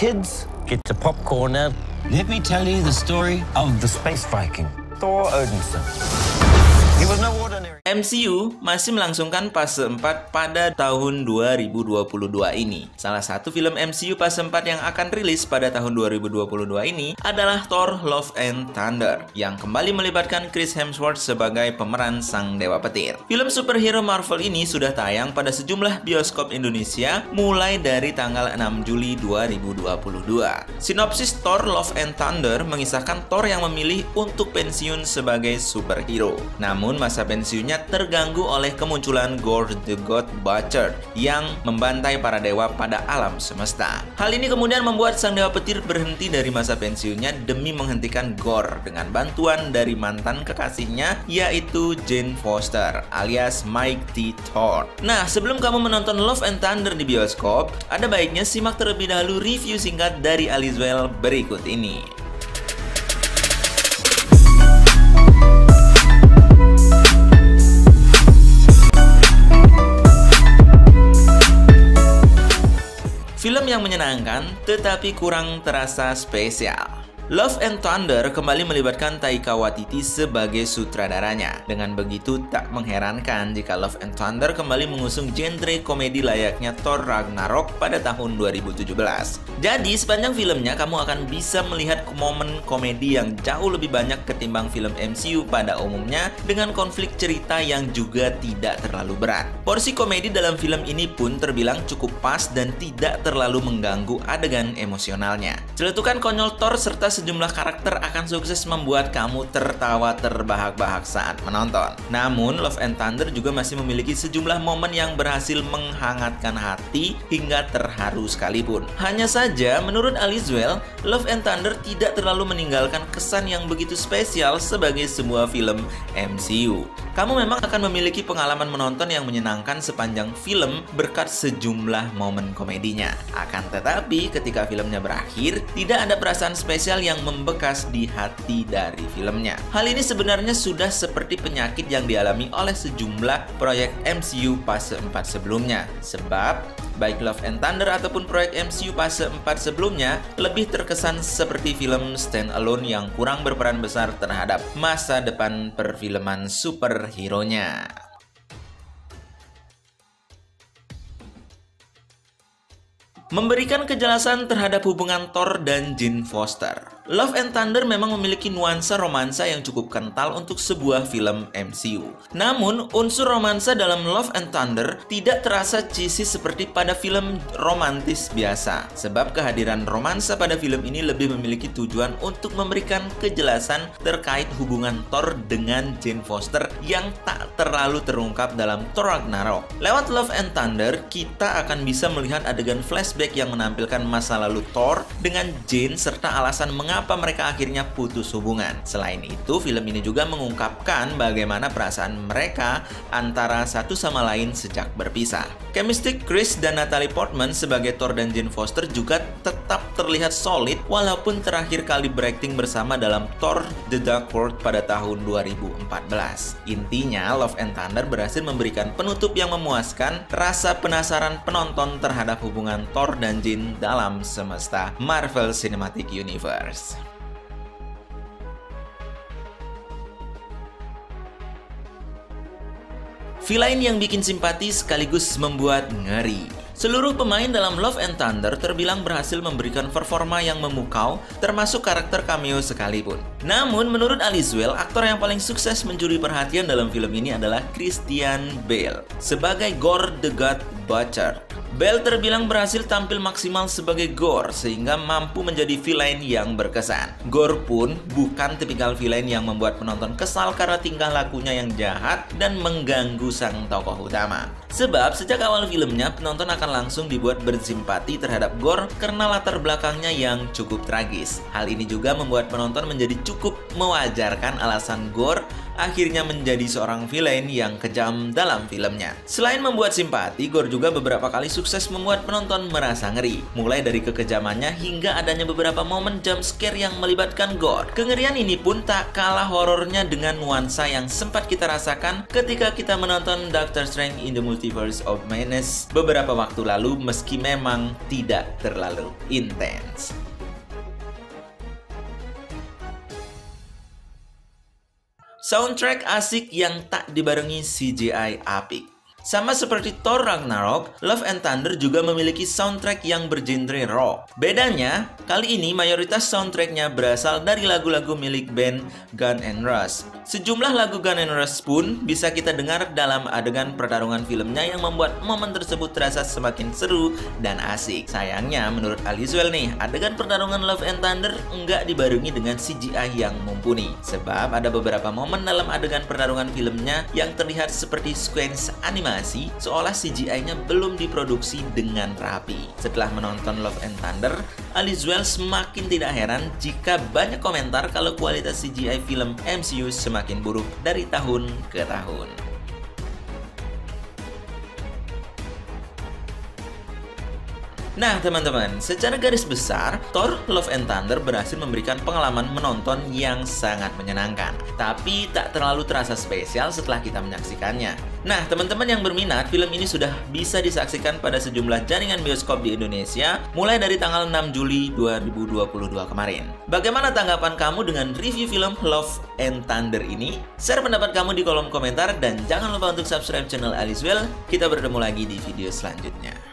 Kids, get your popcorn out. Let me tell you the story of the space Viking, Thor Odinson. He was no ordinary. MCU masih melangsungkan fase 4 pada tahun 2022 ini. Salah satu film MCU fase 4 yang akan rilis pada tahun 2022 ini adalah Thor Love and Thunder yang kembali melibatkan Chris Hemsworth sebagai pemeran sang dewa petir. Film superhero Marvel ini sudah tayang pada sejumlah bioskop Indonesia mulai dari tanggal 6 Juli 2022. Sinopsis Thor Love and Thunder mengisahkan Thor yang memilih untuk pensiun sebagai superhero. Namun masa pensiunnya terganggu oleh kemunculan Gorr the God Butcher yang membantai para dewa pada alam semesta. Hal ini kemudian membuat sang dewa petir berhenti dari masa pensiunnya demi menghentikan Gorr dengan bantuan dari mantan kekasihnya yaitu Jane Foster alias Mighty Thor. Nah, sebelum kamu menonton Love and Thunder di bioskop, ada baiknya simak terlebih dahulu review singkat dari Alizwell berikut ini. Film yang menyenangkan, tetapi kurang terasa spesial. Love and Thunder kembali melibatkan Taika Waititi sebagai sutradaranya. Dengan begitu, tak mengherankan jika Love and Thunder kembali mengusung genre komedi layaknya Thor Ragnarok pada tahun 2017. Jadi, sepanjang filmnya kamu akan bisa melihat momen komedi yang jauh lebih banyak ketimbang film MCU pada umumnya dengan konflik cerita yang juga tidak terlalu berat. Porsi komedi dalam film ini pun terbilang cukup pas dan tidak terlalu mengganggu adegan emosionalnya. Celetukan konyol Thor serta sejumlah karakter akan sukses membuat kamu tertawa terbahak-bahak saat menonton. Namun, Love and Thunder juga masih memiliki sejumlah momen yang berhasil menghangatkan hati hingga terharu sekalipun. Hanya saja, menurut Alizwell, Love and Thunder tidak terlalu meninggalkan kesan yang begitu spesial sebagai sebuah film MCU. Kamu memang akan memiliki pengalaman menonton yang menyenangkan sepanjang film berkat sejumlah momen komedinya. Akan tetapi, ketika filmnya berakhir, tidak ada perasaan spesial yang membekas di hati dari filmnya. Hal ini sebenarnya sudah seperti penyakit yang dialami oleh sejumlah proyek MCU fase 4 sebelumnya. Sebab, baik Love and Thunder ataupun proyek MCU fase 4 sebelumnya lebih terkesan seperti film standalone yang kurang berperan besar terhadap masa depan perfilman superhero-nya. Memberikan kejelasan terhadap hubungan Thor dan Jane Foster. Love and Thunder memang memiliki nuansa romansa yang cukup kental untuk sebuah film MCU. Namun, unsur romansa dalam Love and Thunder tidak terasa cheesy seperti pada film romantis biasa. Sebab kehadiran romansa pada film ini lebih memiliki tujuan untuk memberikan kejelasan terkait hubungan Thor dengan Jane Foster yang tak terlalu terungkap dalam Thor Ragnarok. Lewat Love and Thunder, kita akan bisa melihat adegan flashback yang menampilkan masa lalu Thor dengan Jane serta alasan mengapa mereka akhirnya putus hubungan. Selain itu, film ini juga mengungkapkan bagaimana perasaan mereka antara satu sama lain sejak berpisah. Chemistry Chris dan Natalie Portman sebagai Thor dan Jane Foster juga tetap terlihat solid walaupun terakhir kali berakting bersama dalam Thor The Dark World pada tahun 2014. Intinya, Love and Thunder berhasil memberikan penutup yang memuaskan rasa penasaran penonton terhadap hubungan Thor dan Jane dalam semesta Marvel Cinematic Universe. Villain yang bikin simpati sekaligus membuat ngeri. Seluruh pemain dalam Love and Thunder terbilang berhasil memberikan performa yang memukau, termasuk karakter cameo sekalipun. Namun, menurut Alizwell, aktor yang paling sukses mencuri perhatian dalam film ini adalah Christian Bale sebagai Gorr the God Butcher. Bale terbilang berhasil tampil maksimal sebagai Gorr sehingga mampu menjadi villain yang berkesan. Gorr pun bukan tipikal villain yang membuat penonton kesal karena tingkah lakunya yang jahat dan mengganggu sang tokoh utama. Sebab sejak awal filmnya penonton akan langsung dibuat bersimpati terhadap Gorr karena latar belakangnya yang cukup tragis. Hal ini juga membuat penonton menjadi cukup mewajarkan alasan Gorr akhirnya menjadi seorang villain yang kejam dalam filmnya. Selain membuat simpati, Gore juga beberapa kali sukses membuat penonton merasa ngeri. Mulai dari kekejamannya hingga adanya beberapa momen jump scare yang melibatkan Gore. Kengerian ini pun tak kalah horornya dengan nuansa yang sempat kita rasakan ketika kita menonton Doctor Strange in the Multiverse of Madness beberapa waktu lalu, meski memang tidak terlalu intens. Soundtrack asik yang tak dibarengi CGI apik. Sama seperti Thor Ragnarok, Love and Thunder juga memiliki soundtrack yang bergenre rock. Bedanya, kali ini mayoritas soundtracknya berasal dari lagu-lagu milik band Guns N' Roses. Sejumlah lagu Guns N' Roses pun bisa kita dengar dalam adegan pertarungan filmnya yang membuat momen tersebut terasa semakin seru dan asik. Sayangnya, menurut Alizwell nih, adegan pertarungan Love and Thunder enggak dibarengi dengan CGI yang mumpuni. Sebab ada beberapa momen dalam adegan pertarungan filmnya yang terlihat seperti sequence animasi seolah CGI-nya belum diproduksi dengan rapi. Setelah menonton Love and Thunder, Alizwell semakin tidak heran jika banyak komentar kalau kualitas CGI film MCU semakin buruk dari tahun ke tahun. Nah teman-teman, secara garis besar, Thor Love and Thunder berhasil memberikan pengalaman menonton yang sangat menyenangkan. Tapi tak terlalu terasa spesial setelah kita menyaksikannya. Nah teman-teman yang berminat, film ini sudah bisa disaksikan pada sejumlah jaringan bioskop di Indonesia mulai dari tanggal 6 Juli 2022 kemarin. Bagaimana tanggapan kamu dengan review film Love and Thunder ini? Share pendapat kamu di kolom komentar dan jangan lupa untuk subscribe channel Alizwell. Kita bertemu lagi di video selanjutnya.